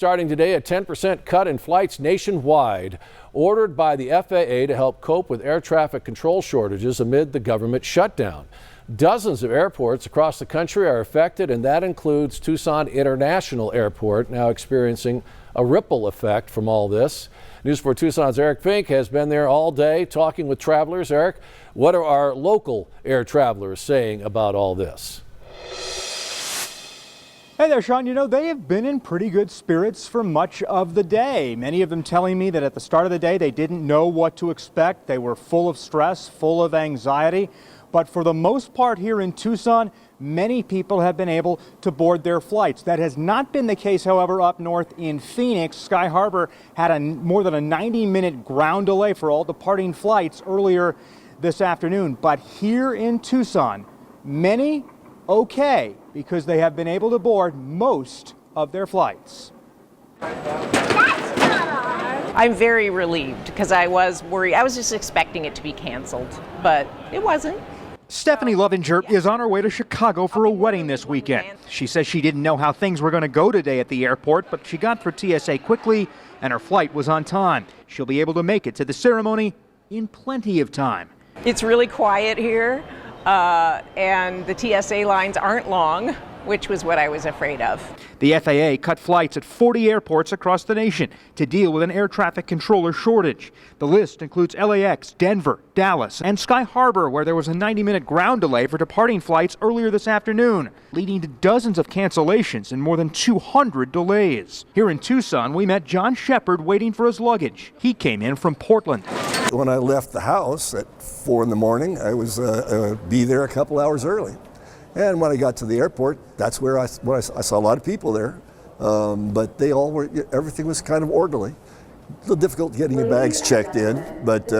starting today a 10% cut in flights nationwide, ordered by the FAA to help cope with air traffic control shortages amid the government shutdown. Dozens of airports across the country are affected, and that includes Tucson International Airport, now experiencing a ripple effect from all this. News 4 Tucson's Eric Fink has been there all day talking with travelers. Eric, what are our local air travelers saying about all this? Hey there, Sean. You know, they have been in pretty good spirits for much of the day. Many of them telling me that at the start of the day, they didn't know what to expect. They were full of stress, full of anxiety. But for the most part here in Tucson, many people have been able to board their flights. That has not been the case, however, up north in Phoenix. Sky Harbor had more than a 90-minute ground delay for all departing flights earlier this afternoon. But here in Tucson, many okay, because they have been able to board most of their flights. I'm very relieved because I was worried. I was just expecting it to be canceled, but it wasn't. Stephanie Lovinger is on her way to Chicago for a wedding this weekend. She says she didn't know how things were going to go today at the airport, but she got through TSA quickly and her flight was on time. She'll be able to make it to the ceremony in plenty of time. It's really quiet here, and the TSA lines aren't long, which was what I was afraid of. The FAA cut flights at 40 airports across the nation to deal with an air traffic controller shortage. The list includes LAX, Denver, Dallas, and Sky Harbor, where there was a 90-minute ground delay for departing flights earlier this afternoon, leading to dozens of cancellations and more than 200 delays. Here in Tucson, we met John Shepard waiting for his luggage. He came in from Portland. When I left the house at 4 in the morning, I was be there a couple hours early. And when I got to the airport, that's where I saw a lot of people there, but they all were, everything was kind of orderly. A little difficult getting your bags checked in, but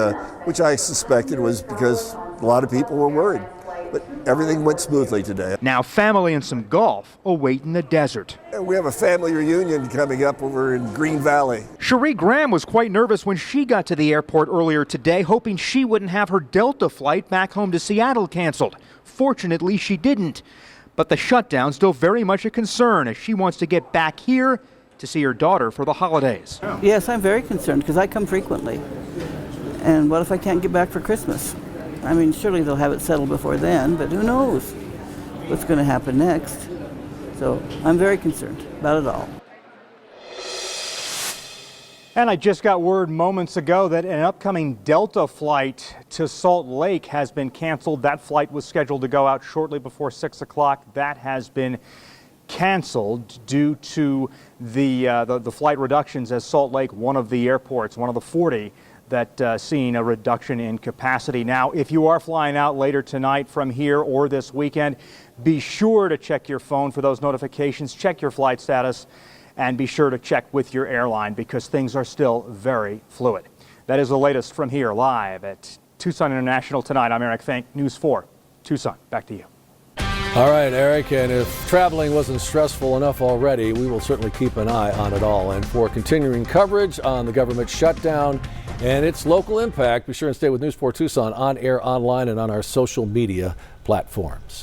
which I suspected was because a lot of people were worried. But everything went smoothly today. Now family and some golf await in the desert. We have a family reunion coming up over in Green Valley. Cherie Graham was quite nervous when she got to the airport earlier today, hoping she wouldn't have her Delta flight back home to Seattle canceled. Fortunately, she didn't. But the shutdown's still very much a concern as she wants to get back here to see her daughter for the holidays. Yes, I'm very concerned because I come frequently. And what if I can't get back for Christmas? I mean, surely they'll have it settled before then, but who knows what's going to happen next. So I'm very concerned about it all. And I just got word moments ago that an upcoming Delta flight to Salt Lake has been canceled. That flight was scheduled to go out shortly before 6 o'clock. That has been canceled due to the flight reductions, as Salt Lake, one of the airports, one of the 40 that seen a reduction in capacity. Now, if you are flying out later tonight from here or this weekend, be sure to check your phone for those notifications, check your flight status, and be sure to check with your airline because things are still very fluid. That is the latest from here live at Tucson International tonight. I'm Eric Fink, News 4 Tucson. Back to you. All right, Eric, and if traveling wasn't stressful enough already, we will certainly keep an eye on it all. And for continuing coverage on the government shutdown and its local impact, be sure and stay with News 4 Tucson on air, online, and on our social media platforms.